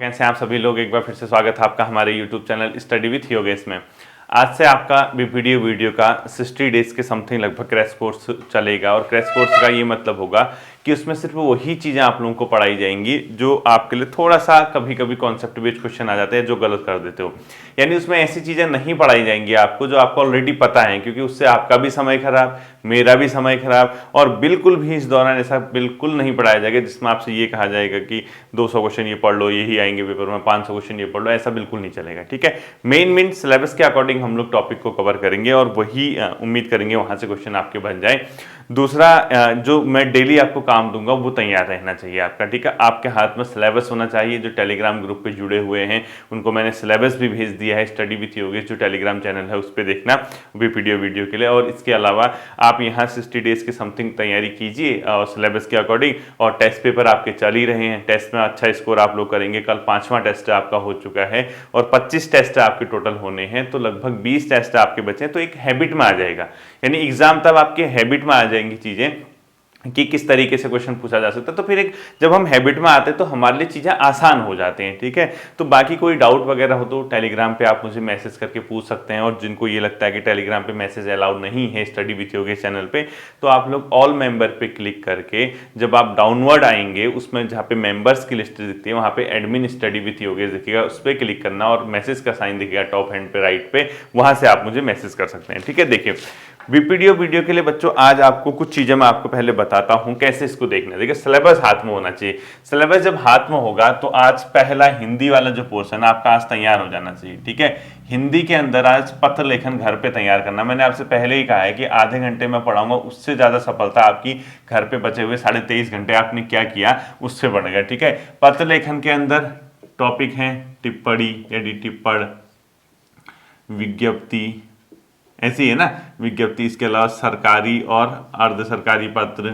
कैसे हैं आप सभी लोग। एक बार फिर से स्वागत है आपका हमारे YouTube channel study with Yogesh में। आज से आपका वीडियो का 60 डेज के समथिंग लगभग क्रैश कोर्स चलेगा और क्रैश कोर्स का ये मतलब होगा कि उसमें सिर्फ वही चीज़ें आप लोगों को पढ़ाई जाएंगी जो आपके लिए थोड़ा सा कभी कभी कॉन्सेप्ट बेस्ड क्वेश्चन आ जाते हैं जो गलत कर देते हो। यानी उसमें ऐसी चीज़ें नहीं पढ़ाई जाएंगी आपको जो आपको ऑलरेडी पता है, क्योंकि उससे आपका भी समय खराब, मेरा भी समय खराब, और बिल्कुल भी इस दौरान ऐसा बिल्कुल नहीं पढ़ाया जाएगा जिसमें आपसे ये कहा जाएगा कि 200 क्वेश्चन ये पढ़ लो, यही आएंगे पेपर में, 500 क्वेश्चन ये पढ़ लो। ऐसा बिल्कुल नहीं चलेगा। ठीक है, मेन सिलेबस के अकॉर्डिंग हम लोग टॉपिक को कवर करेंगे और वही उम्मीद करेंगे वहां से क्वेश्चन आपके बन जाए। दूसरा, जो मैं डेली आपको काम दूंगा वो तैयार रहना चाहिए आपका। ठीक है, आपके हाथ में सिलेबस होना चाहिए। जो टेलीग्राम ग्रुप पे जुड़े हुए हैं उनको मैंने सिलेबस भी भेज दिया है। स्टडी विथ योगेश जो टेलीग्राम चैनल है उस पर देखना वीडियो के लिए। और इसके अलावा आप यहाँ 60 डेज के समथिंग तैयारी कीजिए और सिलेबस के अकॉर्डिंग। और टेस्ट पेपर आपके चल ही रहे हैं, टेस्ट में अच्छा स्कोर आप लोग करेंगे। कल 5वां टेस्ट आपका हो चुका है और 25 टेस्ट आपके टोटल होने हैं, तो लगभग 20 टेस्ट आपके बचे हैं, तो एक हैबिट में आ जाएगा। यानी एग्जाम तब आपके हैबिट में आ जाएंगी चीजें कि किस तरीके से क्वेश्चन पूछा जा सकता है। तो फिर एक जब हम हैबिट में आते हैं तो हमारे लिए चीज़ें आसान हो जाती हैं। ठीक है, तो बाकी कोई डाउट वगैरह हो तो टेलीग्राम पे आप मुझे मैसेज करके पूछ सकते हैं। और जिनको ये लगता है कि टेलीग्राम पे मैसेज अलाउड नहीं है स्टडी विथ योगेश चैनल पे, तो आप लोग ऑल मेंबर पे क्लिक करके जब आप डाउनवर्ड आएंगे उसमें जहाँ पे मेंबर्स की लिस्ट दिखती है वहाँ पे एडमिन स्टडी विथ योगेश दिखेगा, उस पर क्लिक करना और मैसेज का साइन दिखेगा टॉप हैंड पे राइट पे, वहाँ से आप मुझे मैसेज कर सकते हैं। ठीक है, देखिए वीडियो के लिए बच्चों आज आपको कुछ चीजें मैं आपको पहले बताता हूं कैसे इसको देखना है। देखिए, सिलेबस हाथ में होना चाहिए। सिलेबस जब हाथ में होगा तो आज पहला हिंदी वाला जो पोर्शन है आपका आज तैयार हो जाना चाहिए। ठीक है, हिंदी के अंदर आज पत्र लेखन घर पे तैयार करना। मैंने आपसे पहले ही कहा है कि आधे घंटे में पढ़ाऊंगा, उससे ज्यादा सफलता आपकी घर पे बचे हुए 23.5 घंटे आपने क्या किया उससे बढ़ेगा। ठीक है, पत्र लेखन के अंदर टॉपिक है टिप्पणी यदि टिप्पण, विज्ञप्ति, ऐसी है ना विज्ञप्ति, इसके अलावा सरकारी और अर्ध सरकारी पत्र,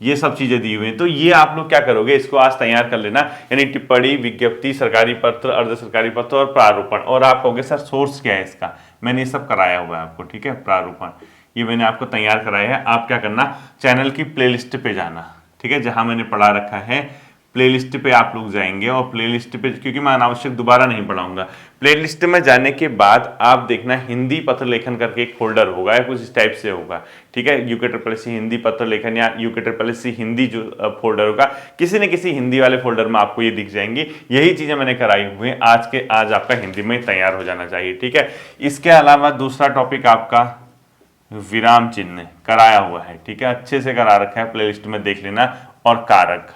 ये सब चीजें दी हुई हैं। तो ये आप लोग क्या करोगे, इसको आज तैयार कर लेना। यानी टिप्पणी, विज्ञप्ति, सरकारी पत्र, अर्ध सरकारी पत्र और प्रारूपण। और आप कहोगे सर सोर्स क्या है इसका, मैंने ये सब कराया हुआ है आपको। ठीक है, प्रारूपण ये मैंने आपको तैयार कराया है। आप क्या करना, चैनल की प्लेलिस्ट पे जाना। ठीक है, जहां मैंने पढ़ा रखा है प्लेलिस्ट पे आप लोग जाएंगे और प्लेलिस्ट पे, क्योंकि मैं अनावश्यक दोबारा नहीं पढ़ाऊंगा, प्लेलिस्ट में जाने के बाद आप देखना हिंदी पत्र लेखन करके एक फोल्डर होगा या कुछ इस टाइप से होगा। ठीक है, UKSSC हिंदी पत्र लेखन या UKSSC हिंदी जो फोल्डर होगा, किसी न किसी हिंदी वाले फोल्डर में आपको ये दिख जाएंगी। यही चीजें मैंने कराई हुई हैं आज आपका हिंदी में तैयार हो जाना चाहिए। ठीक है, इसके अलावा दूसरा टॉपिक आपका विराम चिन्ह कराया हुआ है। ठीक है, अच्छे से करा रखा है, प्लेलिस्ट में देख लेना। और कारक,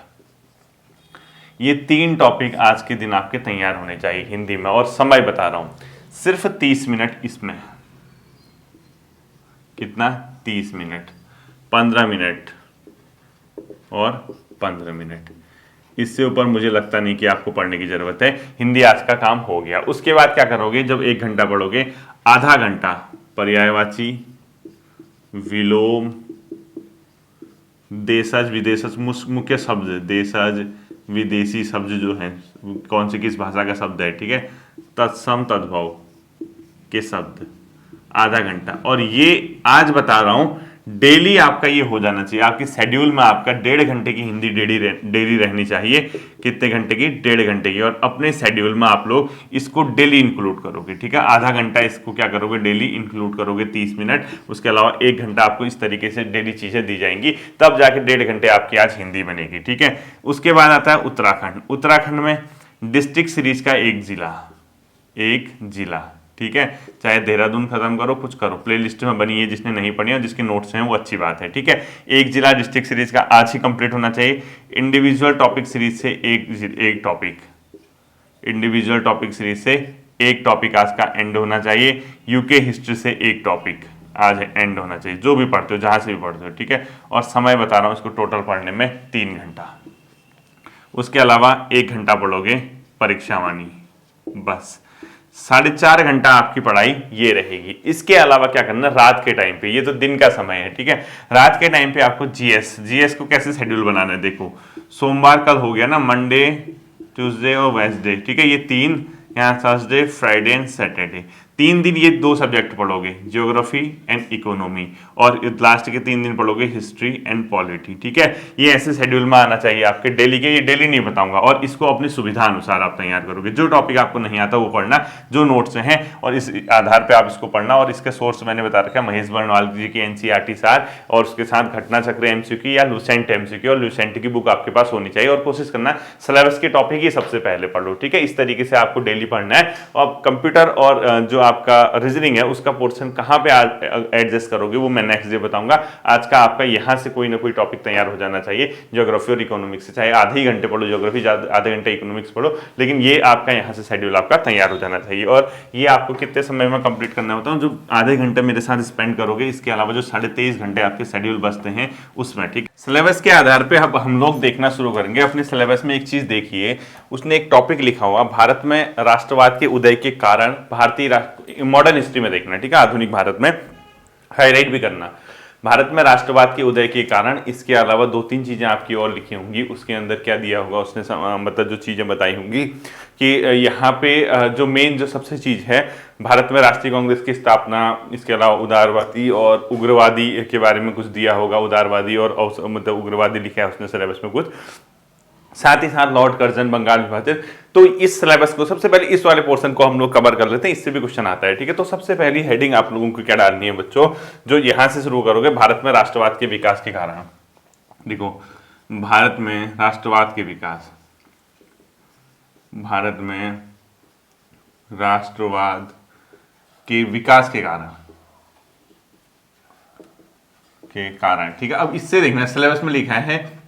ये 3 टॉपिक आज के दिन आपके तैयार होने चाहिए हिंदी में। और समय बता रहा हूं, सिर्फ 30 मिनट इसमें। कितना, 30 मिनट, 15 मिनट और 15 मिनट। इससे ऊपर मुझे लगता नहीं कि आपको पढ़ने की जरूरत है। हिंदी आज का काम हो गया। उसके बाद क्या करोगे, जब 1 घंटा पढ़ोगे, आधा घंटा पर्यायवाची, विलोम, देशज विदेशज, मुख्य शब्द, देशज विदेशी शब्द जो हैं, कौन से किस भाषा का शब्द है। ठीक है, तत्सम तद्भव के शब्द, आधा घंटा। और ये आज बता रहा हूं डेली आपका ये हो जाना चाहिए। आपके शेड्यूल में आपका 1.5 घंटे की हिंदी डेली रहनी चाहिए। कितने घंटे की, 1.5 घंटे की। और अपने शेड्यूल में आप लोग इसको डेली इंक्लूड करोगे। ठीक है, आधा घंटा इसको क्या करोगे, डेली इंक्लूड करोगे, 30 मिनट। उसके अलावा 1 घंटा आपको इस तरीके से डेली चीजें दी जाएंगी, तब जाके 1.5 घंटे आपकी आज हिंदी बनेगी। ठीक है, उसके बाद आता है उत्तराखंड। उत्तराखंड में डिस्ट्रिक्ट सीरीज का एक जिला। ठीक है, चाहे देहरादून खत्म करो, कुछ करो, प्लेलिस्ट में बनी है, जिसने नहीं पढ़ी और जिसके नोट्स हैं वो अच्छी बात है। ठीक है, एक जिला डिस्ट्रिक्ट सीरीज का आज ही कंप्लीट होना चाहिए। इंडिविजुअल टॉपिक सीरीज से एक टॉपिक, इंडिविजुअल टॉपिक सीरीज से एक टॉपिक आज का एंड होना चाहिए। यूके हिस्ट्री से एक टॉपिक आज एंड होना चाहिए, जो भी पढ़ते हो, जहां से भी पढ़ते हो। ठीक है, और समय बता रहा हूं इसको टोटल पढ़ने में 3 घंटा। उसके अलावा 1 घंटा पढ़ोगे परीक्षावाणी, बस 4.5 घंटा आपकी पढ़ाई ये रहेगी। इसके अलावा क्या करना, रात के टाइम पे, ये तो दिन का समय है। ठीक है, रात के टाइम पे आपको जीएस को कैसे शेड्यूल बनाना है। देखो, सोमवार कल हो गया ना, मंडे, ट्यूसडे और वेडनेसडे। ठीक है, ये 3, यहाँ थर्सडे, फ्राइडे एंड सैटरडे, 3 दिन ये 2 सब्जेक्ट पढ़ोगे, ज्योग्राफी एंड इकोनॉमी, और लास्ट के 3 दिन पढ़ोगे हिस्ट्री एंड पॉलिटी। ठीक है, ये ऐसे शेड्यूल में आना चाहिए आपके डेली के। ये डेली नहीं बताऊंगा, और इसको अपनी सुविधा अनुसार आप तैयार करोगे। जो टॉपिक आपको नहीं आता वो पढ़ना, जो नोट्स हैं, और इस आधार पर आप इसको पढ़ना। और इसके सोर्स मैंने बता रखा है, महेश बर्णवाल जी की एनसीईआरटी सार, और उसके साथ घटना चक्र एमसीक्यू या लूसेंट एमसीक्यू, और लूसेंट की बुक आपके पास होनी चाहिए। और कोशिश करना सिलेबस के टॉपिक ही सबसे पहले पढ़ लो। ठीक है, इस तरीके से आपको डेली पढ़ना है। और कंप्यूटर और जो आपका रीजनिंग है उसका पोर्शन कहां पे एडजस्ट करोगे वो मैं नेक्स्ट डे बताऊंगा। आज का आपका यहां से कोई ना कोई टॉपिक तैयार हो जाना चाहिए ज्योग्राफी और इकोनॉमिक्स से। चाहे आधे ही घंटे पढ़ो ज्योग्राफी, आधे घंटे इकोनॉमिक्स पढ़ो, लेकिन ये आपका यहां से शेड्यूल आपका तैयार हो जाना चाहिए। और ये आपको कितने समय में कंप्लीट करना होता है, जो आधे घंटे मेरे साथ स्पेंड करोगे, इसके अलावा जो 23.5 घंटे आपके शेड्यूल बचते हैं उसमें। ठीक, सिलेबस के आधार पर अब हम लोग देखना शुरू करेंगे। अपने सिलेबस में एक चीज देखिए, उसने एक टॉपिक लिखा हुआ भारत में राष्ट्रवाद के उदय के कारण, भारतीय मॉडर्न हिस्ट्री में देखना। ठीक है, आधुनिक भारत में हाईलाइट भी करना, भारत में राष्ट्रवाद के उदय के कारण। इसके अलावा 2-3 चीजें आपकी और लिखी होंगी, उसके अंदर क्या दिया होगा उसने मतलब जो चीजें बताई होंगी कि यहाँ पे जो मेन जो सबसे चीज है, भारत में राष्ट्रीय कांग्रेस की स्थापना, इसके अलावा उदारवादी और उग्रवादी के बारे में कुछ दिया होगा। उदारवादी और मतलब उग्रवादी लिखा है उसने सिलेबस में कुछ, साथ ही साथ लॉर्ड कर्जन, बंगाल विभाजन। तो इस सिलेबस को सबसे पहले इस वाले पोर्शन को हम लोग कवर कर लेते हैं, इससे भी क्वेश्चन आता है। ठीक है, तो सबसे पहली हेडिंग आप लोगों को क्या डालनी है बच्चों, जो यहां से शुरू करोगे, भारत में राष्ट्रवाद के विकास के कारण। देखो, भारत में राष्ट्रवाद के विकास, भारत में राष्ट्रवाद के विकास के कारण ठीक है। अब इससे देखना, सिलेबस में लिखा है,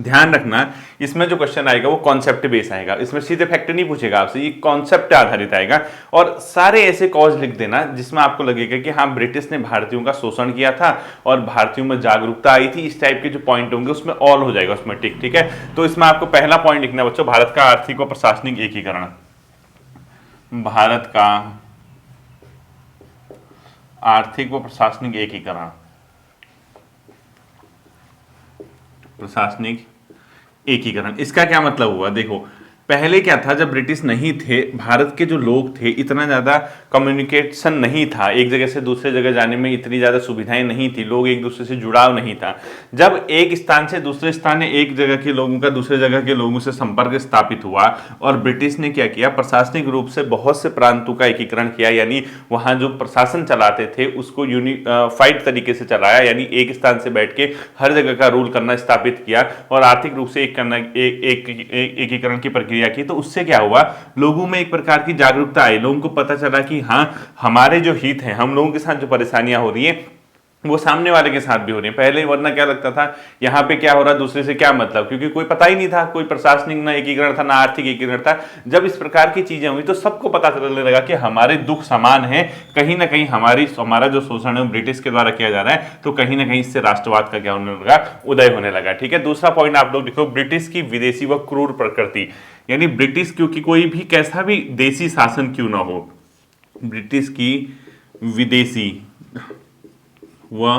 ध्यान रखना इसमें जो क्वेश्चन आएगा वो कॉन्सेप्ट बेस आएगा। इसमें सीधे फैक्ट नहीं पूछेगा आपसे, ये कॉन्सेप्ट आधारित आएगा। और सारे ऐसे कॉज लिख देना जिसमें आपको लगेगा कि हाँ, ब्रिटिश ने भारतीयों का शोषण किया था और भारतीयों में जागरूकता आई थी। इस टाइप के जो पॉइंट होंगे उसमें ऑल हो जाएगा उसमें टिक। ठीक है, तो इसमें आपको पहला पॉइंट लिखना बच्चों, भारत का आर्थिक व प्रशासनिक एकीकरण। भारत का आर्थिक व प्रशासनिक एकीकरण, प्रशासनिक एकीकरण। इसका क्या मतलब हुआ, देखो पहले क्या था, जब ब्रिटिश नहीं थे, भारत के जो लोग थे, इतना ज़्यादा कम्युनिकेशन नहीं था, एक जगह से दूसरे जगह जाने में इतनी ज़्यादा सुविधाएं नहीं थी, लोग एक दूसरे से जुड़ाव नहीं था। जब एक स्थान से दूसरे स्थान, एक जगह के लोगों का दूसरे जगह के लोगों से संपर्क स्थापित हुआ, और ब्रिटिश ने क्या किया, प्रशासनिक रूप से बहुत से प्रांतों का एकीकरण किया, यानी वहाँ जो प्रशासन चलाते थे उसको यूनिफाइड तरीके से चलाया, यानी एक स्थान से बैठ के हर जगह का रूल करना स्थापित किया, और आर्थिक रूप से एकीकरण की प्रक्रिया की। तो उससे क्या हुआ, लोगों में एक प्रकार की जागरूकता आई, लोगों को पता चला कि हाँ, हमारे जो हित हैं, हम लोगों के साथ जो परेशानियां हो रही हैं वो सामने वाले के साथ भी हो रही है। पहले वरना क्या लगता था, यहाँ पे क्या हो रहा है, दूसरे से क्या मतलब, क्योंकि कोई पता ही नहीं था, कोई प्रशासनिक ना एकीकरण था ना आर्थिक एकीकरण था। जब इस प्रकार की चीजें हुई तो सबको पता चलने लगा कि हमारे दुख समान है, कहीं ना कहीं हमारा जो शोषण है ब्रिटिश के द्वारा किया जा रहा है, तो कहीं ना कहीं इससे राष्ट्रवाद का क्या होने लगा, उदय होने लगा। ठीक है, दूसरा पॉइंट आप लोग देखो, ब्रिटिश की विदेशी व क्रूर प्रकृति, यानी ब्रिटिश क्योंकि कोई भी कैसा भी देसी शासन क्यों ना हो, ब्रिटिश की विदेशी व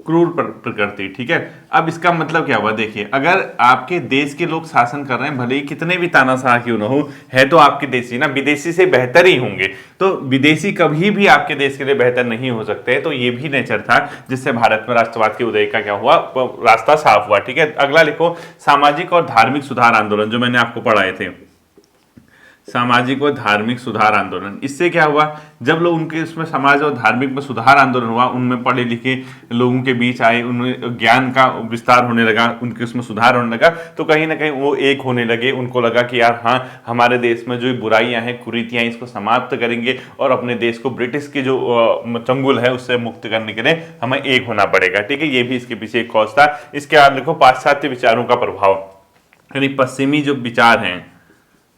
क्रूर प्रकृति। ठीक है, अब इसका मतलब क्या हुआ, देखिए अगर आपके देश के लोग शासन कर रहे हैं, भले ही कितने भी तानाशाह क्यों ना हो, है तो आपके देशी ना, विदेशी से बेहतर ही होंगे, तो विदेशी कभी भी आपके देश के लिए बेहतर नहीं हो सकते। तो ये भी नेचर था जिससे भारत में राष्ट्रवाद के उदय का क्या हुआ, रास्ता साफ हुआ। ठीक है, अगला लिखो, सामाजिक और धार्मिक सुधार आंदोलन, जो मैंने आपको पढ़ाए थे, सामाजिक और धार्मिक सुधार आंदोलन। इससे क्या हुआ, जब लोग उनके उसमें समाज और धार्मिक में सुधार आंदोलन हुआ, उनमें पढ़े लिखे लोगों के बीच आए, उनमें ज्ञान का विस्तार होने लगा, उनके उसमें सुधार होने लगा, तो कहीं ना कहीं वो एक होने लगे। उनको लगा कि यार हाँ, हमारे देश में जो बुराइयां हैं, कुरीतियां, इसको समाप्त करेंगे और अपने देश को ब्रिटिश के जो चंगुल है उससे मुक्त करने के लिए हमें एक होना पड़ेगा। ठीक है, ये भी इसके पीछे एक कॉज था। इसके बाद देखो, पाश्चात्य विचारों का प्रभाव, यानी पश्चिमी जो विचार हैं,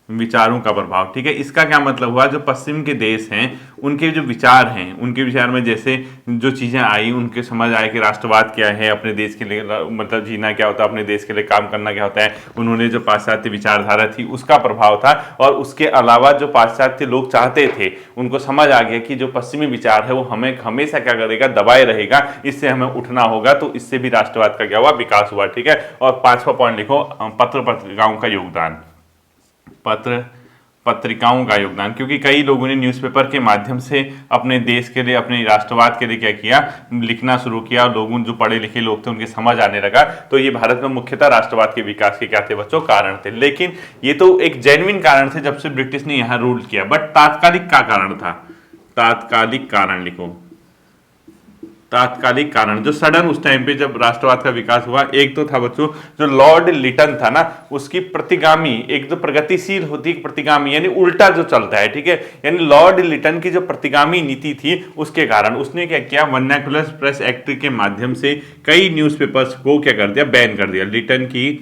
विचारों का प्रभाव। ठीक है, इसका क्या मतलब हुआ, जो पश्चिम के देश हैं उनके जो विचार हैं, उनके विचार में जैसे जो चीजें आई, उनके समझ आए कि राष्ट्रवाद क्या है, अपने देश के लिए मतलब जीना क्या होता है, अपने देश के लिए काम करना क्या होता है, उन्होंने जो पाश्चात्य विचारधारा थी उसका प्रभाव था। और उसके अलावा जो पाश्चात्य लोग चाहते थे, उनको समझ आ गया कि जो पश्चिमी विचार है वो हमें हमेशा क्या करेगा, दबाए रहेगा, इससे हमें उठना होगा। तो इससे भी राष्ट्रवाद का क्या हुआ, विकास हुआ। ठीक है, और 5वां पॉइंट लिखो, पत्र पत्रिकाओं का योगदान, पत्र पत्रिकाओं का योगदान, क्योंकि कई लोगों ने न्यूज़पेपर के माध्यम से अपने देश के लिए, अपने राष्ट्रवाद के लिए क्या किया, लिखना शुरू किया, और लोगों जो पढ़े लिखे लोग थे उनके समझ आने लगा। तो ये भारत में मुख्यतः राष्ट्रवाद के विकास के क्या थे बच्चों, कारण थे। लेकिन ये तो एक जेन्युइन कारण थे जब से ब्रिटिश ने यहाँ रूल किया, बट तात्कालिक का कारण था, तात्कालिक कारण लिखो, तात्कालिक कारण जो सडन उस टाइम पे जब राष्ट्रवाद का विकास हुआ, एक तो था बच्चों जो लॉर्ड लिटन था ना, उसकी प्रतिगामी, एक जो प्रगतिशील होती है प्रतिगामी यानी उल्टा जो चलता है, ठीक है, यानी लॉर्ड लिटन की जो प्रतिगामी नीति थी उसके कारण उसने क्या किया, वर्नाक्युलर प्रेस एक्ट के माध्यम से कई न्यूज़पेपर्स को क्या कर दिया, बैन कर दिया। लिटन की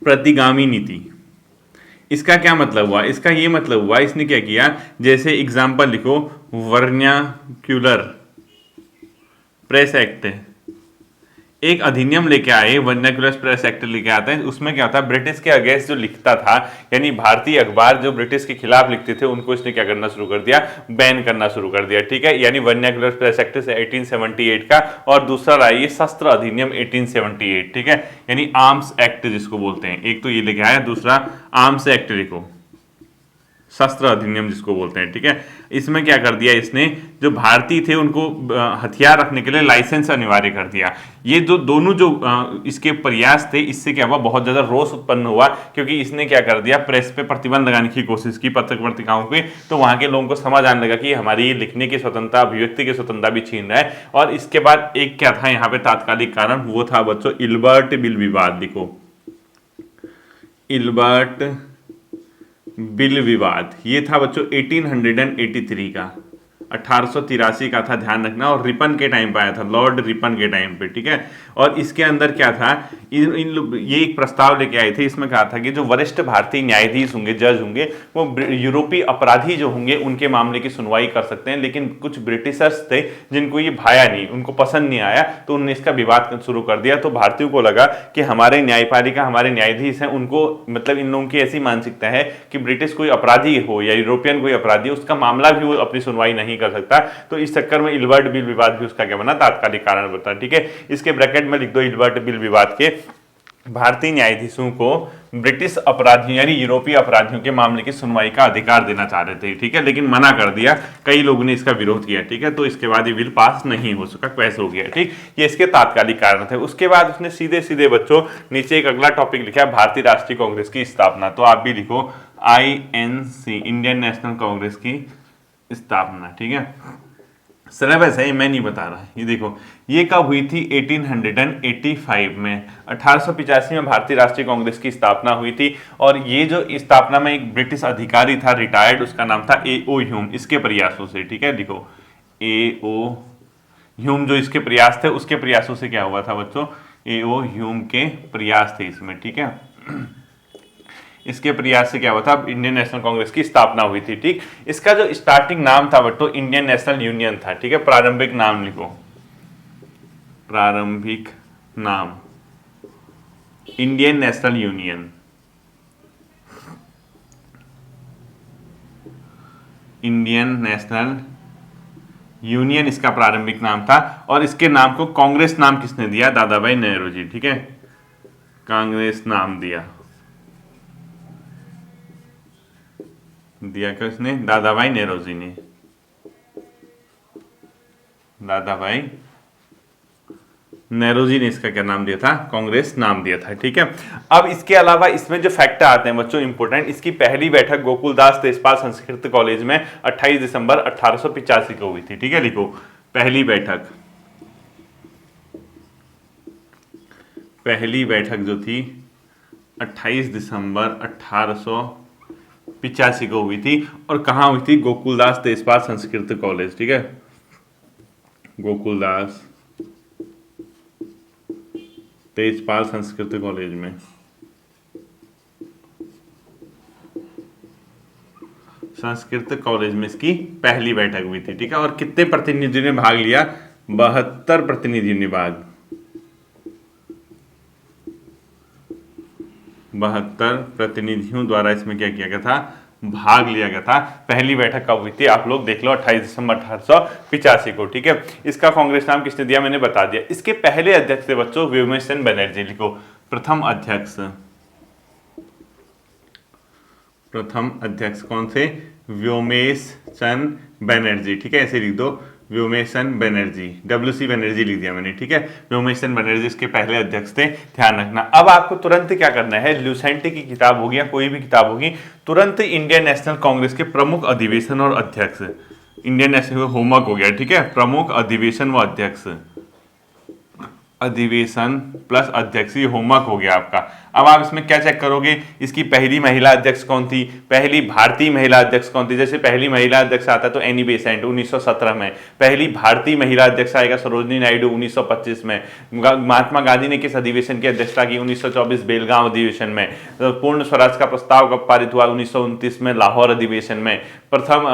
प्रतिगामी नीति, इसका क्या मतलब हुआ, इसका ये मतलब हुआ, इसने क्या किया, जैसे एग्जाम्पल लिखो, वर्नाक्युलर प्रेस एक्ट, एक अधिनियम लेके आए, वर्नाक्युलर प्रेस एक्ट लेके आते हैं। उसमें क्या होता है, ब्रिटिश के अगेंस्ट जो लिखता था, यानी भारतीय अखबार जो ब्रिटिश के खिलाफ लिखते थे, उनको इसने क्या करना शुरू कर दिया, बैन करना शुरू कर दिया, ठीक है। यानी वर्नाक्युलर प्रेस एक्ट 1878 का, और दूसरा रहा ये शस्त्र अधिनियम 1878, ठीक है, यानी आर्म्स एक्ट जिसको बोलते हैं। एक तो ये लेके आया, दूसरा आर्म्स एक्ट लिखो, शस्त्र अधिनियम जिसको बोलते हैं, ठीक है। इसमें क्या कर दिया इसने, जो भारतीय थे उनको हथियार रखने के लिए लाइसेंस अनिवार्य कर दिया। ये जो दोनों जो इसके प्रयास थे, इससे क्या हुआ, बहुत ज्यादा रोष उत्पन्न हुआ, क्योंकि इसने क्या कर दिया, प्रेस पे प्रतिबंध लगाने की कोशिश की, पत्र पत्रिकाओं पे। तो वहां के लोगों को समझ आने लगा कि हमारी लिखने की स्वतंत्रता, अभिव्यक्ति की स्वतंत्रता भी छीन रहा है। और इसके बाद एक क्या था यहाँ पे तात्कालिक कारण, वो था बच्चों इल्बर्ट बिल विवाद, लिखो इल्बर्ट बिल विवाद। ये था बच्चों 1883 का, 1883 का था, ध्यान रखना। और रिपन के टाइम पे आया था, लॉर्ड रिपन के टाइम पे, ठीक है। और इसके अंदर क्या था, ये एक प्रस्ताव लेके आए थे। इसमें कहा था कि जो वरिष्ठ भारतीय न्यायाधीश होंगे, जज होंगे, वो यूरोपीय अपराधी जो होंगे उनके मामले की सुनवाई कर सकते हैं। लेकिन कुछ ब्रिटिशर्स थे जिनको ये भाया नहीं, उनको पसंद नहीं आया, तो उन्होंने इसका विवाद शुरू कर दिया। तो भारतीयों को लगा कि हमारे न्यायपालिका, हमारे न्यायाधीश हैं, उनको मतलब इन लोगों की ऐसी मानसिकता है कि ब्रिटिश कोई अपराधी हो या यूरोपियन कोई अपराधी, उसका मामला भी वो अपनी सुनवाई नहीं कर सकता। तो इस चक्कर में इल्बर्ट बिल विवाद भी उसका क्या बना, तात्कालिक कारण बता, ठीक है। इसके ब्रैकेट में लिख दो, इल्बर्ट बिल विवाद के भारतीय न्यायाधीशों को ब्रिटिश अपराधियों यानी यूरोपीय अपराधियों के मामले की सुनवाई का अधिकार देना चाह रहे थे, ठीक है, लेकिन मना कर दिया। कई लोगों ने इसका विरोध किया, ठीक है। तो इसके बाद ये बिल पास नहीं हो सका, क्वैश हो गया, ठीक। ये इसके तात्कालिक कारण थे। उसके बाद उसने सीधे सीधे बच्चों नीचे एक अगला टॉपिक लिखा, भारतीय राष्ट्रीय कांग्रेस की स्थापना। तो आप भी लिखो INC, इंडियन नेशनल कांग्रेस की स्थापना, ठीक है। सिलेबस है, मैं नहीं बता रहा। ये देखो, ये कब हुई थी, 1885 में, 1885 में भारतीय राष्ट्रीय कांग्रेस की स्थापना हुई थी। और ये जो स्थापना में एक ब्रिटिश अधिकारी था, रिटायर्ड, उसका नाम था A.O. ह्यूम, इसके प्रयासों से, ठीक है। लिखो A.O. ह्यूम, जो इसके प्रयास थे, उसके प्रयासों से क्या हुआ था बच्चों, A.O. ह्यूम के प्रयास थे इसमें, ठीक है। इसके प्रयास से क्या हुआ था, इंडियन नेशनल कांग्रेस की स्थापना हुई थी, ठीक। इसका जो स्टार्टिंग नाम था बट्टो, इंडियन नेशनल यूनियन था, ठीक है। प्रारंभिक नाम लिखो, प्रारंभिक नाम Indian national union, Indian national union इसका प्रारंभिक नाम था। और इसके नाम को कांग्रेस नाम किसने दिया, दादा भाई नेहरू जी, ठीक है, कांग्रेस नाम दिया किसने, दादा भाई नेहरू जी ने, दादा भाई नेहरू जी ने इसका क्या नाम दिया था, कांग्रेस नाम दिया था, ठीक है। अब इसके अलावा इसमें जो फैक्ट आते हैं बच्चों इंपोर्टेंट, इसकी पहली बैठक गोकुलदास तेजपाल संस्कृत कॉलेज में 28 दिसंबर 1885 को हुई थी, ठीक है। लिखो पहली बैठक जो थी 28 दिसंबर 1885 को हुई थी। और कहाँ हुई थी, गोकुलदास तेजपाल संस्कृत कॉलेज, ठीक है, गोकुलदास तेजपाल संस्कृत कॉलेज में। संस्कृत कॉलेज में इसकी पहली बैठक हुई थी, ठीक है। और कितने प्रतिनिधियों ने भाग लिया, 72 प्रतिनिधियों ने 72 प्रतिनिधियों द्वारा इसमें क्या किया गया था, भाग लिया गया था। पहली बैठक कब हुई थी, आप लोग देख लो, 28 दिसंबर 1885 को, ठीक है। इसका कांग्रेस नाम किसने दिया, मैंने बता दिया। इसके पहले अध्यक्ष थे बच्चों व्योमेशन बनर्जी, लिखो प्रथम प्रथम अध्यक्ष कौन थे? व्योमेश चंद बनर्जी, ठीक है, ऐसे लिख दो, व्योमेश चंद बनर्जी, WC बनर्जी लिख दिया मैंने, ठीक है, व्योमेश चंद बनर्जी इसके पहले अध्यक्ष थे, ध्यान रखना। अब आपको तुरंत क्या करना है, ल्यूसेंट की किताब होगी या कोई भी किताब होगी, तुरंत इंडियन नेशनल कांग्रेस के प्रमुख अधिवेशन और अध्यक्ष, इंडियन नेशनल होमवर्क हो गया, ठीक है, प्रमुख अधिवेशन व अध्यक्ष, अधिवेशन प्लस अध्यक्ष, ये होमवर्क हो गया आपका। अब आप इसमें क्या चेक करोगे, इसकी पहली महिला अध्यक्ष कौन थी, पहली भारतीय महिला अध्यक्ष कौन थी। जैसे पहली महिला अध्यक्ष आता तो एनी बेसेंट 1917 में, पहली भारतीय महिला अध्यक्ष आएगा सरोजनी नायडू 1925 में, महात्मा गांधी ने किस अधिवेशन की अध्यक्षता की, 1924 बेलगांव अधिवेशन में, पूर्ण स्वराज का प्रस्ताव कब पारित हुआ, 1929 में लाहौर अधिवेशन में, प्रथम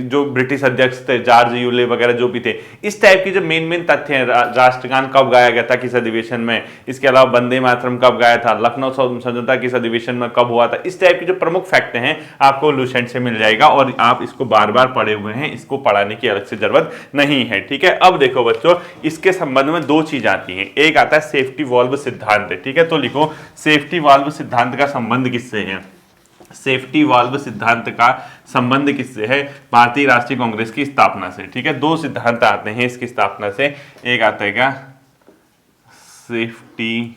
जो ब्रिटिश अध्यक्ष थे जॉर्ज यूले वगैरह जो भी थे, इस टाइप की जो मेन तथ्य हैं, राष्ट्रगान कब गाया गया था किस अधिवेशन में, इसके अलावा वंदे मातरम कब गाया था, लखनऊ समझौता किस अधिवेशन में कब हुआ था, इस टाइप के जो प्रमुख फैक्ट हैं आपको लूसेंट से मिल जाएगा और आप इसको बार बार पढ़े हुए हैं, इसको पढ़ाने की अलग से जरूरत नहीं है, ठीक है। अब देखो बच्चों, इसके संबंध में दो चीज आती हैं, एक आता है सेफ्टी वाल्व सिद्धांत, ठीक है, तो लिखो सेफ्टी वाल्व सिद्धांत का संबंध किससे है, सेफ्टी वाल्व सिद्धांत का संबंध किससे है, भारतीय राष्ट्रीय कांग्रेस की स्थापना से, ठीक है। दो सिद्धांत आते हैं इसकी स्थापना से, एक आता है क्या, सेफ्टी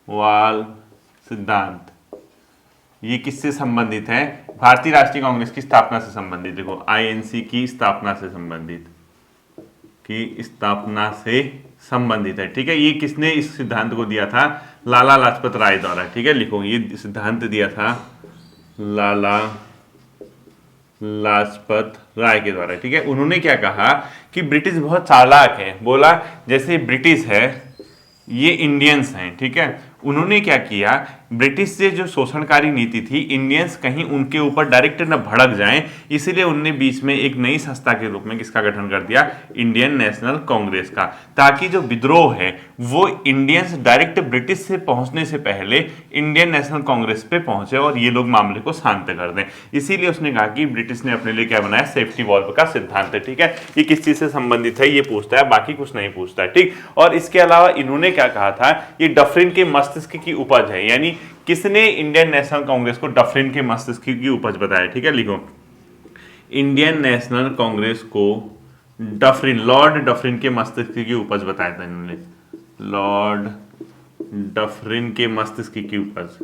वाल्व सिद्धांत, ये किससे संबंधित है, भारतीय राष्ट्रीय कांग्रेस की स्थापना से संबंधित, देखो INC की स्थापना से संबंधित, की स्थापना से संबंधित है, ठीक है। ये किसने इस सिद्धांत को दिया था, लाला लाजपत राय द्वारा, ठीक है, लिखो ये सिद्धांत दिया था लाला लाजपत राय के द्वारा, ठीक है। उन्होंने क्या कहा कि ब्रिटिश बहुत चालाक है, बोला जैसे ब्रिटिश है ये इंडियंस हैं, ठीक है। उन्होंने क्या किया, ब्रिटिश से जो शोषणकारी नीति थी, इंडियंस कहीं उनके ऊपर डायरेक्ट न भड़क जाएं, इसलिए उनने बीच में एक नई संस्था के रूप में किसका गठन कर दिया, इंडियन नेशनल कांग्रेस का, ताकि जो विद्रोह है वो इंडियंस डायरेक्ट ब्रिटिश से पहुंचने से पहले इंडियन नेशनल कांग्रेस पे पहुंचे और ये लोग मामले को शांत कर दें। इसीलिए उसने कहा कि ब्रिटिश ने अपने लिए क्या बनाया, सेफ्टी वॉल्व का सिद्धांत, ठीक है। ये किस चीज से संबंधित है ये पूछता है, बाकी कुछ नहीं पूछता है, ठीक। और इसके अलावा इन्होंने क्या कहा था, ये डफरिन के मस्तिष्क की उपज है, यानी किसने इंडियन नेशनल कांग्रेस को डफरिन के मस्तिष्क की उपज बताया, ठीक है, लिखो इंडियन नेशनल कांग्रेस को डफरिन, लॉर्ड डफरिन के मस्तिष्क की उपज बताया था इन्होंने, लॉर्ड डफरिन के मस्तिष्क की उपज,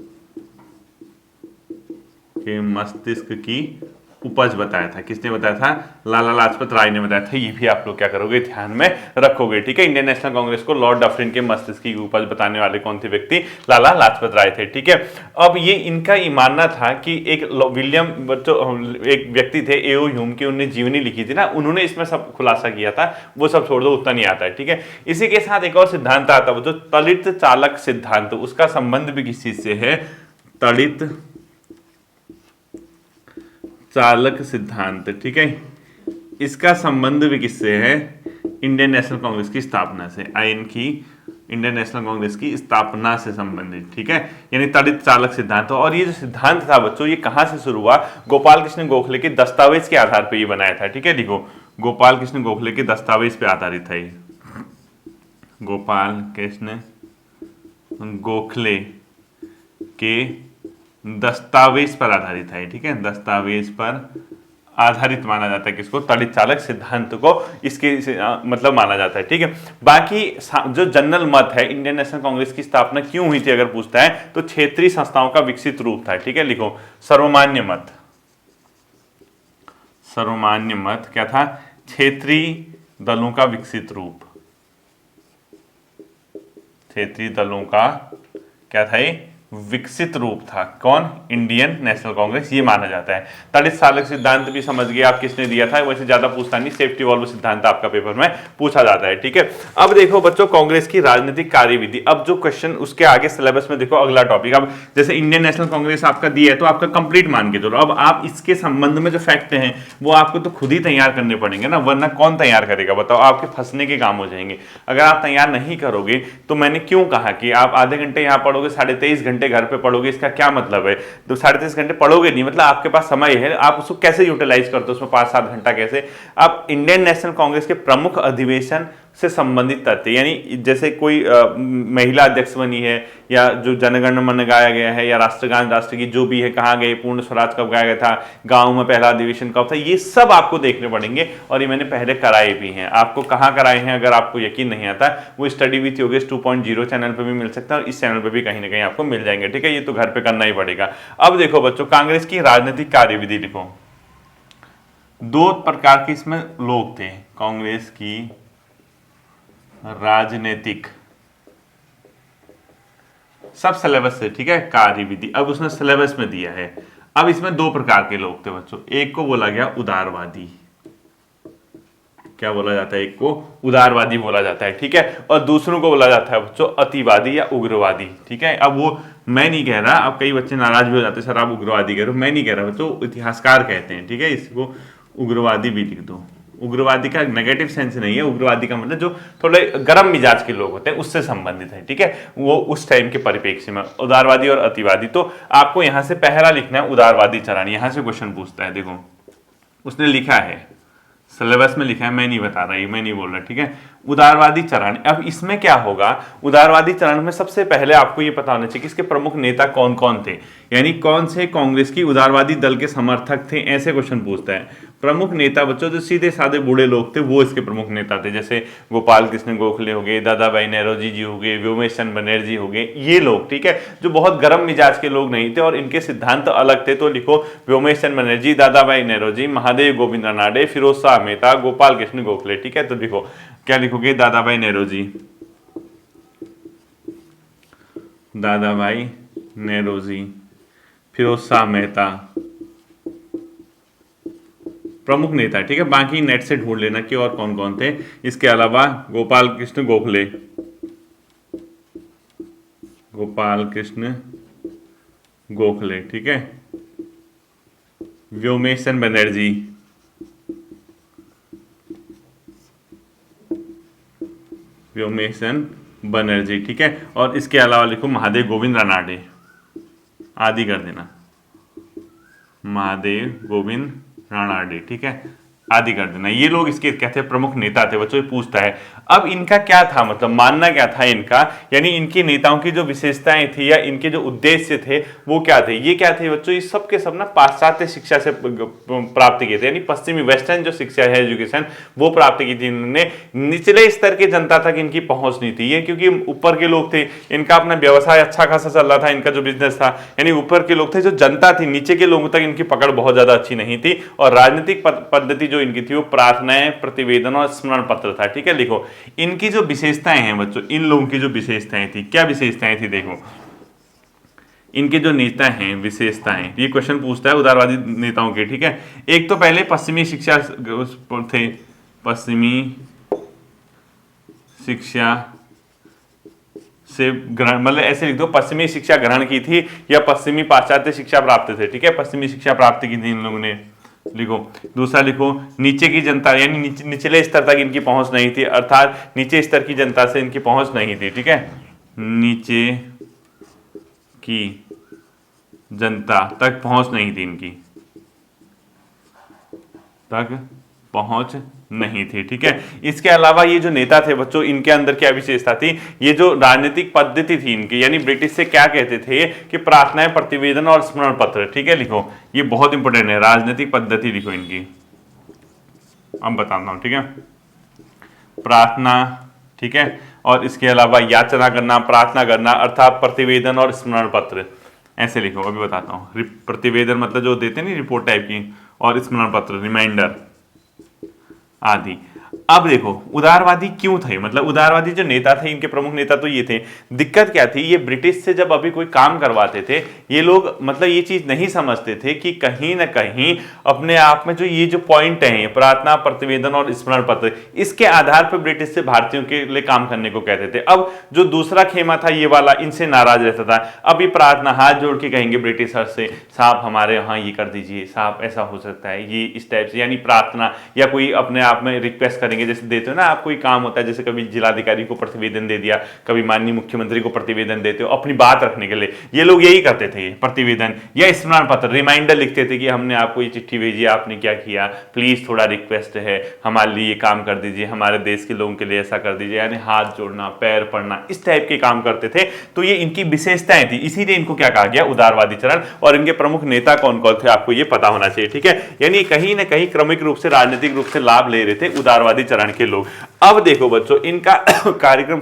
के मस्तिष्क की उपज बताया था, किसने बताया था, लाला लाजपत राय ने बताया था। ये भी आप लोग क्या करोगे, ध्यान में रखोगे, ठीक है। इंडियन नेशनल कांग्रेस को लॉर्ड डफरिन के मस्तिष्क की उपज बताने वाले कौन थे व्यक्ति, लाला लाजपत राय थे, ठीक है। अब ये इनका ये मानना था कि एक विलियम, एक व्यक्ति थे एओ ह्यूम की, उन्होंने जीवनी लिखी थी ना, उन्होंने इसमें सब खुलासा किया था, वो सब छोड़ दो, उतना नहीं आता है, ठीक है। इसी के साथ एक और सिद्धांत आता है, वो जो तड़ित चालक सिद्धांत, उसका संबंध भी किस चीज से है, तड़ित चालक सिद्धांत, ठीक है, इसका संबंध भी किससे है, इंडियन नेशनल कांग्रेस की स्थापना से, आईएन की इंडियन नेशनल कांग्रेस की स्थापना से संबंधित, ठीक है, यानी तड़ित चालक सिद्धांत। और ये जो सिद्धांत था बच्चों, ये कहां से शुरू हुआ, गोपाल कृष्ण गोखले के दस्तावेज के आधार पर ये बनाया था, ठीक है, लिखो गोपाल कृष्ण गोखले के दस्तावेज पे आधारित है, गोपाल कृष्ण गोखले के दस्तावेज पर आधारित है, ठीक है, दस्तावेज पर आधारित माना जाता है किसको, तड़ित चालक सिद्धांत को, इसके मतलब माना जाता है, ठीक है। बाकी जो जनरल मत है, इंडियन नेशनल कांग्रेस की स्थापना क्यों हुई थी अगर पूछता है, तो क्षेत्रीय संस्थाओं का विकसित रूप था, ठीक है, लिखो सर्वमान्य मत, सर्वमान्य मत क्या था, क्षेत्रीय दलों का विकसित रूप, क्षेत्रीय दलों का क्या था, विकसित रूप था, कौन, इंडियन नेशनल कांग्रेस, ये माना जाता है। तड़ित चालक सिद्धांत भी समझ गए आप किसने दिया था, वैसे ज्यादा पूछता नहीं, सेफ्टी वाल्व सिद्धांत आपका पेपर में पूछा जाता है, ठीक है। अब देखो बच्चों कांग्रेस की राजनीतिक कार्यविधि, अब जो क्वेश्चन उसके आगे सिलेबस में देखो अगला टॉपिक, अब जैसे इंडियन नेशनल कांग्रेस आपका दिया है तो आपका कंप्लीट मान के चलो, अब आप इसके संबंध में जो फैक्ट हैं वो आपको तो खुद ही तैयार करने पड़ेंगे ना, वरना कौन तैयार करेगा बताओ, आपके फंसने के काम हो जाएंगे अगर आप तैयार नहीं करोगे। तो मैंने क्यों कहा कि आप आधे घंटे यहाँ पढ़ोगे, 23.5 घंटे घर पे पढ़ोगे, इसका क्या मतलब है, तो 23.5 घंटे पढ़ोगे नहीं, मतलब आपके पास समय है, आप उसको कैसे यूटिलाइज करते हो, उसमें 5-7 घंटा कैसे। आप इंडियन नेशनल कांग्रेस के प्रमुख अधिवेशन से संबंधित तथ्य, यानी जैसे कोई महिला अध्यक्ष बनी है, या जो जनगण मन गाया गया है, या राष्ट्रगान राष्ट्रगीत जो भी है, कहाँ गए, पूर्ण स्वराज कब गाया गया था, गाँव में पहला अधिवेशन कब था, ये सब आपको देखने पड़ेंगे। और ये मैंने पहले कराए भी हैं। आपको कहाँ कराए हैं, अगर आपको यकीन नहीं आता, वो स्टडी विथ योगेश 2.0 चैनल पर भी मिल सकता है, और इस चैनल पर भी कहीं ना कहीं आपको मिल जाएंगे। ठीक है, ये तो घर पे करना ही पड़ेगा। अब देखो बच्चों, कांग्रेस की राजनीतिक कार्यविधि लिखो। दो प्रकार के इसमें लोग थे कांग्रेस की राजनीतिक, सब सिलेबस से, ठीक है, कार्यविधि। अब उसने सिलेबस में दिया है। अब इसमें दो प्रकार के लोग थे बच्चों। एक को बोला गया उदारवादी, क्या बोला जाता है, एक को उदारवादी बोला जाता है, ठीक है, और दूसरों को बोला जाता है बच्चों अतिवादी या उग्रवादी। ठीक है, अब वो मैं नहीं कह रहा, अब कई बच्चे नाराज भी हो जाते हैं, सर आप उग्रवादी कह रहे हो, मैं नहीं कह रहा बच्चों, इतिहासकार कहते हैं। ठीक है, इसको उग्रवादी भी लिख दो। उग्रवादी का नेगेटिव सेंस नहीं है, उग्रवादी का मतलब जो थोड़े गर्म मिजाज के लोग होते हैं उससे संबंधित है। ठीक है, वो उस टाइम के परिप्रेक्ष्य में। उदारवादी और अतिवादी, तो आपको यहां से पहला लिखना है उदारवादी चरण। यहां से क्वेश्चन पूछता है, देखो उसने लिखा है, सिलेबस में लिखा है, मैं नहीं बता रहा, मैं नहीं बोल रहा। ठीक है, उदारवादी चरण। अब इसमें क्या होगा, उदारवादी चरण में सबसे पहले आपको ये पता होना चाहिए कि इसके प्रमुख नेता कौन कौन थे, यानी कौन से कांग्रेस की उदारवादी दल के समर्थक थे, ऐसे क्वेश्चन पूछता है। प्रमुख नेता बच्चों जो सीधे साधे बूढ़े लोग थे वो इसके प्रमुख नेता थे, जैसे गोपाल कृष्ण गोखले हो गए, दादा भाई नौरोजी जी हो गए, व्योमेश चंद्र बनर्जी हो गए, ये लोग। ठीक है, जो बहुत गर्म मिजाज के लोग नहीं थे और इनके सिद्धांत तो अलग थे। तो लिखो व्योमेश चंद्र बनर्जी, दादा भाई नौरोजी, महादेव गोविंद रानाडे, फिरोज शाह मेहता, गोपाल कृष्ण गोखले। ठीक है, तो देखो क्या लिखोगे, दादा भाई नौरोजी, दादा भाई नौरोजी, फिरोज शाह मेहता प्रमुख नेता। ठीक है, बाकी नेट से ढूंढ लेना कि और कौन कौन थे। इसके अलावा गोपाल कृष्ण गोखले, गोपाल कृष्ण गोखले, ठीक है, व्योमेश चंद्र बनर्जी, व्योमेश चंद्र बनर्जी। ठीक है, और इसके अलावा लिखो महादेव गोविंद रानाडे, आदि कर देना, महादेव गोविंद रानाडे। ठीक है, आदि कर देना। ये लोग इसके कहते हैं प्रमुख नेता थे बच्चों। ये पूछता है अब इनका क्या था, मतलब मानना क्या था इनका, यानी इनके नेताओं की जो विशेषताएं थी या इनके जो उद्देश्य थे वो क्या थे, ये क्या थे बच्चों। ये सब के सब ना पाश्चात्य शिक्षा से प्राप्त किए थे, यानी पश्चिमी वेस्टर्न जो शिक्षा है, एजुकेशन, वो प्राप्त की थी इन्होंने। निचले स्तर के जनता तक इनकी पहुंच नहीं थी, ये क्योंकि ऊपर के लोग थे, इनका अपना व्यवसाय अच्छा खासा चल रहा था, इनका जो बिजनेस था, यानी ऊपर के लोग थे। जो जनता थी, नीचे के लोगों तक इनकी पकड़ बहुत ज्यादा अच्छी नहीं थी। और राजनीतिक पद्धति जो इनकी थी वो प्रार्थनाएं, प्रतिवेदन और स्मरण पत्र था। ठीक है, लिखो इनकी जो विशेषताएं हैं बच्चों, इन लोगों की जो विशेषताएं थी, क्या विशेषताएं थी, देखो इनके जो नेता हैं, विशेषताएं, ये क्वेश्चन पूछता है उदारवादी नेताओं के। ठीक है, एक तो पहले पश्चिमी शिक्षा थे, पश्चिमी शिक्षा से ग्रहण, मतलब ऐसे लिख दो पश्चिमी शिक्षा ग्रहण की थी या पश्चिमी पाश्चात्य शिक्षा प्राप्त थे। ठीक है, पश्चिमी शिक्षा प्राप्त की थी इन लोगों ने, लिखो। दूसरा लिखो नीचे की जनता, यानी निचले स्तर तक इनकी पहुंच नहीं थी, अर्थात नीचे स्तर की जनता से इनकी पहुंच नहीं थी। ठीक है, नीचे की जनता तक पहुंच नहीं थी, इनकी तक पहुंच नहीं थी। ठीक है, इसके अलावा ये जो नेता थे बच्चों, इनके अंदर क्या विशेषता थी, ये जो राजनीतिक पद्धति थी इनकी, यानी ब्रिटिश से क्या कहते थे कि प्रार्थनाएं, प्रतिवेदन और स्मरण पत्र। ठीक है, लिखो ये बहुत इंपॉर्टेंट है, राजनीतिक पद्धति लिखो इनकी, अब बताता हूं। ठीक है, प्रार्थना, ठीक है, और इसके अलावा याचना करना, प्रार्थना करना, अर्थात प्रतिवेदन और स्मरण पत्र, ऐसे लिखो। अभी बताता हूँ। प्रतिवेदन मतलब जो देते हैं ना रिपोर्ट टाइप की, और स्मरण पत्र रिमाइंडर आदि। अब देखो उदारवादी क्यों थे, मतलब उदारवादी जो नेता थे, इनके प्रमुख नेता तो ये थे। दिक्कत क्या थी, ये ब्रिटिश से जब अभी कोई काम करवाते थे, ये लोग मतलब ये चीज नहीं समझते थे कि कहीं ना कहीं अपने आप में जो ये जो पॉइंट है, प्रार्थना, प्रतिवेदन और स्मरण पत्र, इसके आधार पर ब्रिटिश से भारतीयों के लिए काम करने को कहते थे। अब जो दूसरा खेमा था ये वाला, इनसे नाराज रहता था। अब ये प्रार्थना हाथ जोड़ के कहेंगे ब्रिटिशर से, साहब हमारे यहाँ ये कर दीजिए, साहब ऐसा हो सकता है, ये इस टाइप से, यानी प्रार्थना या कोई अपने आप में रिक्वेस्ट करेंगे करेंगे, जैसे देते हो ना आप, कोई काम होता है जैसे कभी जिलाधिकारी को प्रतिवेदन दे दिया, कभी माननीय मुख्यमंत्री को प्रतिवेदन देते हो अपनी बात रखने के लिए, ये लोग यही करते थे, प्रतिवेदन या स्मरण पत्र रिमाइंडर लिखते थे कि हमने आपको ये चिट्ठी भेजी, आपने क्या किया, प्लीज थोड़ा रिक्वेस्ट है हमारे लिए काम कर दीजिए, हमारे देश के लोगों के लिए ऐसा कर दीजिए, यानी हाथ जोड़ना, पैर पड़ना, इस टाइप के काम करते थे। तो ये इनकी विशेषताएं थी, इसीलिए इनको क्या कहा गया, उदारवादी चरण। और इनके प्रमुख नेता कौन कौन थे आपको ये पता होना चाहिए, ठीक है। यानी कहीं ना कहीं क्रमिक रूप से राजनीतिक रूप से लाभ ले रहे थे उदारवादी चरण के लोग। अब देखो बच्चों, इनका कार्यक्रम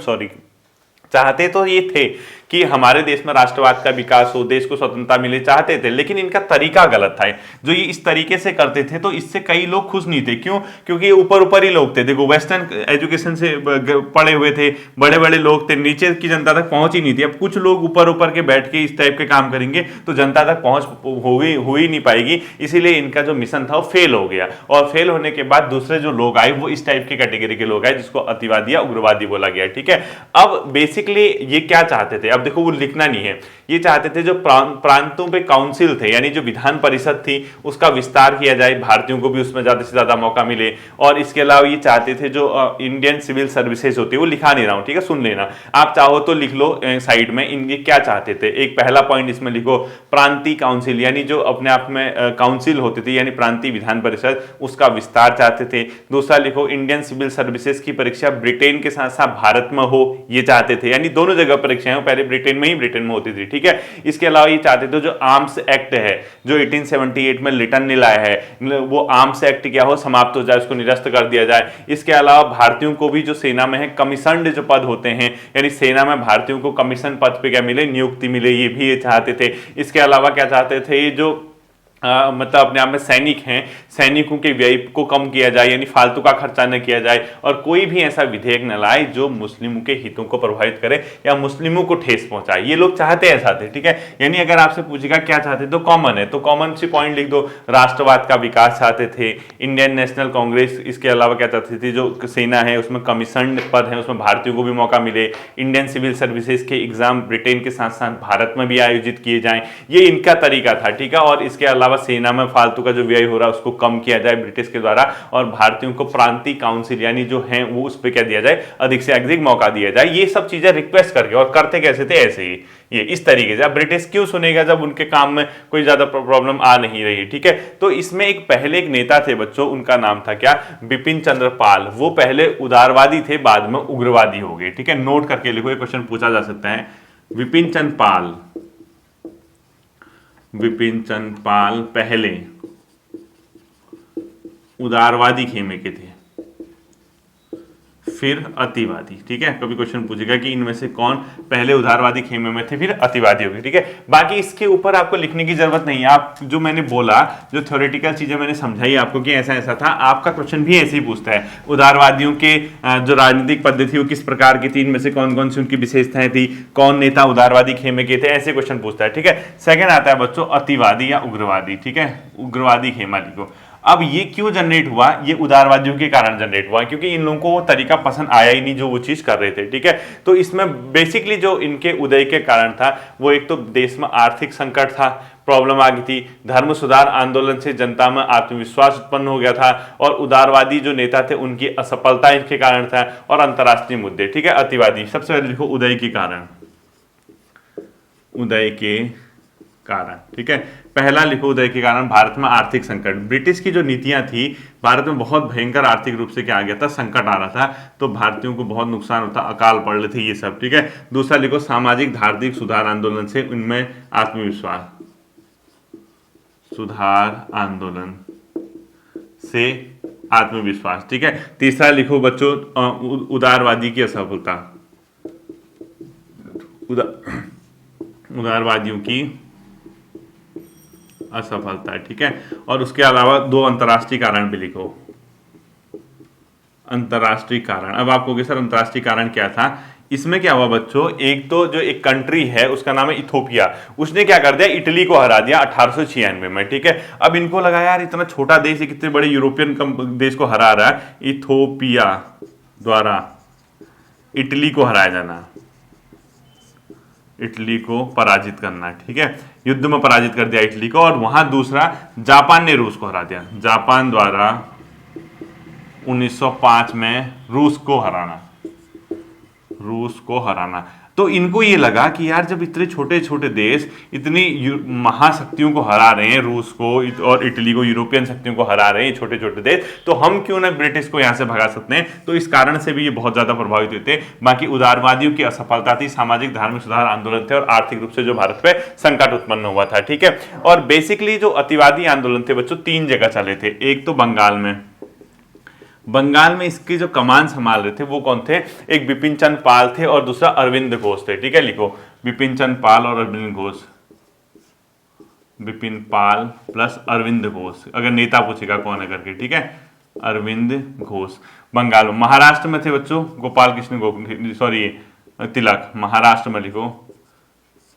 चाहते तो ये थे कि हमारे देश में राष्ट्रवाद का विकास हो, देश को स्वतंत्रता मिले, चाहते थे, लेकिन इनका तरीका गलत था। जो ये इस तरीके से करते थे तो इससे कई लोग खुश नहीं थे। क्यों? क्योंकि ये ऊपर ऊपर ही लोग थे, देखो वेस्टर्न एजुकेशन से पढ़े हुए थे, बड़े बड़े लोग थे, नीचे की जनता तक पहुंच ही नहीं थी। अब कुछ लोग ऊपर ऊपर के बैठ के इस टाइप के काम करेंगे तो जनता तक पहुंच हो ही नहीं पाएगी, इसीलिए इनका जो मिशन था वो फेल हो गया। और फेल होने के बाद दूसरे जो लोग आए वो इस टाइप के कैटेगरी के लोग आए जिसको अतिवादी या उग्रवादी बोला गया, ठीक है। अब बेसिकली ये क्या चाहते थे, अब देखो वो लिखना नहीं है, ये चाहते थे जो प्रांतों पे काउंसिल थे, यानी जो विधान परिषद थी उसका विस्तार किया जाए, भारतीयों को भी उसमें ज्यादा से ज्यादा मौका मिले। और इसके अलावा ये चाहते थे जो इंडियन सिविल सर्विसेज होती है, वो लिखा नहीं रहा हूं, ठीक है, सुन लेना, आप चाहो तो लिख लो साइड में। इनके क्या चाहते थे, एक पहला पॉइंट इसमें लिखो, प्रांतीय काउंसिल, यानी जो अपने आप में काउंसिल होती थी, यानी प्रांतीय विधान परिषद, उसका विस्तार चाहते थे। दूसरा लिखो, इंडियन सिविल सर्विसेज की परीक्षा ब्रिटेन के साथ साथ भारत में हो, ये चाहते थे, यानी दोनों जगह परीक्षाएं, पहले ब्रिटेन में होती थी, ठीक है। इसके अलावा ये चाहते थे जो आर्म्स एक्ट है जो 1878 में लिटन ने लाया है, वो आर्म्स एक्ट क्या हो, समाप्त हो जाए, उसको निरस्त कर दिया जाए। इसके अलावा भारतीयों को भी जो सेना में है कमीशन्ड जो पद होते हैं, यानी सेना में भारतीयों को कमीशन पद पे क्या मिले, नियुक्ति मिले, ये भी ये चाहते थे। इसके अलावा क्या चाहते थे, ये जो मतलब अपने आप में सैनिक हैं, सैनिकों के व्यय को कम किया जाए, यानी फालतू का खर्चा न किया जाए, और कोई भी ऐसा विधेयक न लाए जो मुस्लिमों के हितों को प्रभावित करे या मुस्लिमों को ठेस पहुंचाए। ये लोग चाहते ऐसा थे, ठीक है। यानी अगर आपसे पूछेगा क्या चाहते तो कॉमन है, तो कॉमन सी पॉइंट लिख दो, राष्ट्रवाद का विकास चाहते थे, इंडियन नेशनल कांग्रेस, इसके अलावा क्या चाहती थी, जो सेना है उसमें कमीशन पद है उसमें भारतीयों को भी मौका मिले, इंडियन सिविल सर्विसेज के एग्जाम ब्रिटेन के साथ साथ भारत में भी आयोजित किए जाएं, ये इनका तरीका था, ठीक है। और इसके अलावा सेना में फालतू का जो व्यय हो रहा है उसको कम किया जाए ब्रिटिश के द्वारा, और भारतीयों को प्रांतीय काउंसिल यानी जो है वो उस पर क्या दिया जाए, अधिक से अधिक मौका दिया जाए। ये सब चीजें रिक्वेस्ट करके, और करते कैसे थे, ऐसे ही ये इस तरीके से। अब ब्रिटिश क्यों सुनेगा जब उनके काम में कोई ज्यादा प्रॉब्लम आ नहीं रही, ठीक है। तो इसमें पहले एक नेता थे बच्चों, उनका नाम था क्या, बिपिन चंद्र पाल। वो पहले उदारवादी थे, बाद में उग्रवादी हो गए, ठीक है। नोट करके लिखो, ये क्वेश्चन पूछा जा सकता है। बिपिन चंद्र पाल, विपिन चंद्र पाल पहले उदारवादी खेमे के थे, फिर अतिवादी, ठीक है। कभी क्वेश्चन पूछेगा कि इनमें से कौन पहले उदारवादी खेमे में थे फिर अतिवादी हो गए, ठीक है। बाकी इसके ऊपर आपको लिखने की जरूरत नहीं है, आप जो मैंने बोला, जो थ्योरेटिकल चीजें मैंने समझाई आपको कि ऐसा ऐसा था, आपका क्वेश्चन भी ऐसे ही पूछता है। उदारवादियों के जो राजनीतिक पद्धति वो किस प्रकार की थी, इनमें से कौन कौन सी उनकी विशेषताएं थी, कौन नेता उदारवादी खेमे के थे, ऐसे क्वेश्चन पूछता है, ठीक है। सेकेंड आता है बच्चों अतिवादी या उग्रवादी, ठीक है। उग्रवादी खेमा लिखो। अब ये क्यों जनरेट हुआ, ये उदारवादियों के कारण जनरेट हुआ, क्योंकि इन लोगों को वो तरीका पसंद आया ही नहीं जो वो चीज कर रहे थे, ठीक है। तो इसमें बेसिकली जो इनके उदय के कारण था वो एक तो देश में आर्थिक संकट था, प्रॉब्लम आ गई थी, धर्म सुधार आंदोलन से जनता में आत्मविश्वास उत्पन्न हो गया था, और उदारवादी जो नेता थे उनकी असफलता इनके कारण था, और अंतर्राष्ट्रीय मुद्दे, ठीक है। अतिवादी, सबसे पहले लिखो उदय के कारण, उदय के कारण, ठीक है। पहला लिखो उदय के कारण, भारत में आर्थिक संकट। ब्रिटिश की जो नीतियां थी, भारत में बहुत भयंकर आर्थिक रूप से क्या आ गया था, संकट आ रहा था, तो भारतीयों को बहुत नुकसान होता, अकाल पड़ रहे थे, ये सब, ठीक है। दूसरा लिखो सामाजिक धार्मिक सुधार आंदोलन से उनमें आत्मविश्वास, सुधार आंदोलन से आत्मविश्वास, ठीक है। तीसरा लिखो बच्चों उदारवादी की असफलता, उदारवादियों की असफलता, ठीक है। और उसके अलावा दो अंतर्राष्ट्रीय कारण भी लिखो, अंतर्राष्ट्रीय कारण। अब आप कहोगे सर अंतर्राष्ट्रीय कारण क्या था, इसमें क्या हुआ बच्चों, एक तो जो एक कंट्री है उसका नाम है इथोपिया, उसने क्या कर दिया, इटली को हरा दिया 1896 में, ठीक है। अब इनको लगा यार इतना छोटा देश है, कितने बड़े यूरोपियन देश को हरा रहा है, इथोपिया द्वारा इटली को हराया जाना, इटली को पराजित करना, ठीक है। युद्ध में पराजित कर दिया इटली को। और वहां दूसरा जापान ने रूस को हरा दिया, जापान द्वारा 1905 में रूस को हराना। तो इनको ये लगा कि यार जब इतने छोटे छोटे देश इतनी महाशक्तियों को हरा रहे हैं, रूस को और इटली को, यूरोपियन शक्तियों को हरा रहे हैं छोटे छोटे देश, तो हम क्यों ना ब्रिटिश को यहाँ से भगा सकते हैं। तो इस कारण से भी ये बहुत ज्यादा प्रभावित हुए थे। बाकी उदारवादियों की असफलता थी, सामाजिक धार्मिक सुधार आंदोलन थे और आर्थिक रूप से जो भारत पे संकट उत्पन्न हुआ था। ठीक है, और बेसिकली जो अतिवादी आंदोलन थे बच्चों 3 जगह चले थे। एक तो बंगाल में इसकी जो कमान संभाल रहे थे वो कौन थे, एक बिपिन चंद्र पाल थे और दूसरा अरविंद घोष थे। ठीक है, लिखो बिपिन चंद्र पाल और अरविंद घोष, बिपिन पाल प्लस अरविंद घोष, अगर नेता पूछेगा कौन है करके। ठीक है, अरविंद घोष बंगाल में। महाराष्ट्र में थे बच्चों गोपाल कृष्ण तिलक, महाराष्ट्र में लिखो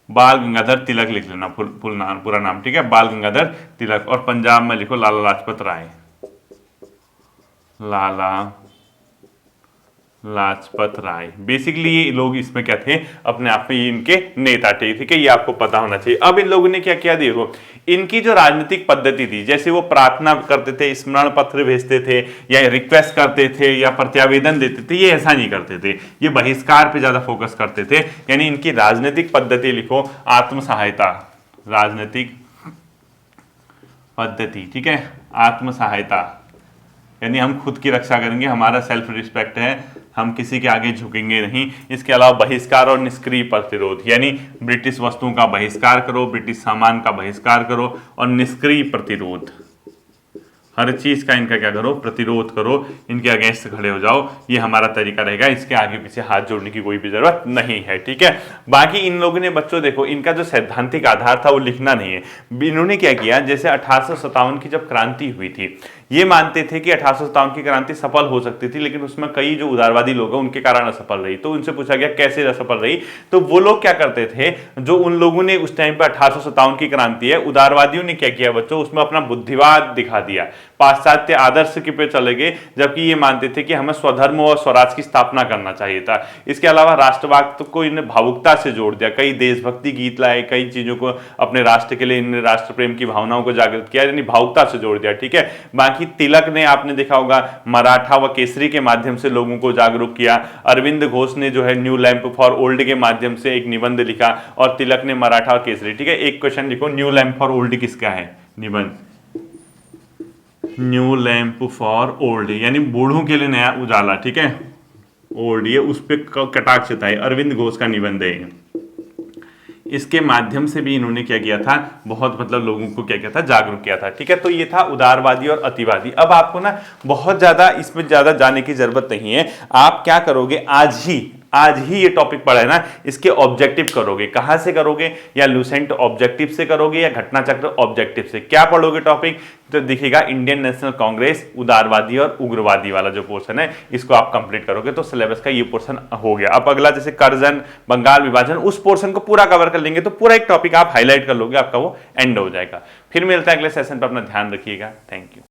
बाल गंगाधर तिलक, लिख लेना फुल नाम, पूरा नाम। ठीक है, बाल गंगाधर तिलक। और पंजाब में लिखो लाला लाजपत राय, लाला लाजपत राय। बेसिकली ये लोग इसमें क्या थे, अपने आप में ये इनके नेता थे। ठीक है, ये आपको पता होना चाहिए। अब इन लोगों ने क्या किया, देखो इनकी जो राजनीतिक पद्धति थी, जैसे वो प्रार्थना करते थे, स्मरण पत्र भेजते थे या रिक्वेस्ट करते थे या प्रत्यावेदन देते थे, ये ऐसा नहीं करते थे, ये बहिष्कार पे ज्यादा फोकस करते थे। यानी इनकी राजनीतिक पद्धति लिखो आत्म सहायता, राजनीतिक पद्धति। ठीक है, आत्म सहायता, यानी हम खुद की रक्षा करेंगे, हमारा सेल्फ रिस्पेक्ट है, हम किसी के आगे झुकेंगे नहीं। इसके अलावा बहिष्कार और निष्क्रिय प्रतिरोध, यानी ब्रिटिश वस्तुओं का बहिष्कार करो, ब्रिटिश सामान का बहिष्कार करो और निष्क्रिय प्रतिरोध, हर चीज का इनका क्या करो, प्रतिरोध करो, इनके अगेंस्ट खड़े हो जाओ। ये हमारा तरीका रहेगा, इसके आगे पीछे हाथ जोड़ने की कोई भी जरूरत नहीं है। ठीक है, बाकी इन लोगों ने बच्चों देखो इनका जो सैद्धांतिक आधार था वो लिखना नहीं है। इन्होंने क्या किया, जैसे 1857 की जब क्रांति हुई थी, ये मानते थे कि 1857 की क्रांति सफल हो सकती थी, लेकिन उसमें कई जो उदारवादी लोग हैं उनके कारण असफल रही। तो उनसे पूछा गया कैसे असफल रही, तो वो लोग क्या करते थे, जो उन लोगों ने उस टाइम पे 1857 की क्रांति है, उदारवादियों ने क्या किया बच्चों, उसमें अपना बुद्धिवाद दिखा दिया, पाश्चात्य आदर्श के पे चले गए, जबकि ये मानते थे कि हमें स्वधर्म और स्वराज की स्थापना करना चाहिए था। इसके अलावा राष्ट्रवाद को इन्हें भावुकता से जोड़ दिया, कई देशभक्ति गीत लाए, कई चीजों को अपने राष्ट्र के लिए इन्हें राष्ट्र प्रेम की भावनाओं को जागृत किया, यानी भावुकता से जोड़ दिया। ठीक है, बाकी तिलक ने आपने देखा होगा मराठा व केसरी के माध्यम से लोगों को जागरूक किया, अरविंद घोष ने जो है न्यू लैंप फॉर ओल्ड के माध्यम से एक निबंध लिखा, और तिलक ने मराठा और केसरी। ठीक है, एक क्वेश्चन लिखो, न्यू लैंप फॉर ओल्ड किसका है निबंध, न्यू लैंप फॉर ओल्ड यानी बूढ़ों के लिए नया उजाला। ठीक है, ओल्ड ये उस पर कटाक्ष था, अरविंद घोष का निबंध है। इसके माध्यम से भी इन्होंने क्या किया था, बहुत मतलब लोगों को क्या किया था, जागरूक किया था। ठीक है, तो ये था उदारवादी और अतिवादी। अब आपको ना बहुत ज्यादा इसमें ज्यादा जाने की जरूरत नहीं है। आप क्या करोगे, आज ही ये टॉपिक पढ़ा है ना, इसके ऑब्जेक्टिव करोगे। कहां से करोगे, या लूसेंट ऑब्जेक्टिव से करोगे या घटना चक्र ऑब्जेक्टिव से। क्या पढ़ोगे टॉपिक, तो दिखेगा इंडियन नेशनल कांग्रेस, उदारवादी और उग्रवादी वाला जो पोर्शन है, इसको आप कंप्लीट करोगे तो सिलेबस का ये पोर्शन हो गया। अब अगला जैसे कर्जन, बंगाल विभाजन, उस पोर्शन को पूरा कवर कर लेंगे तो पूरा एक टॉपिक आप हाईलाइट कर लोगे, आपका वो एंड हो जाएगा। फिर मिलता है अगले सेशन पर, अपना ध्यान रखिएगा। Thank you.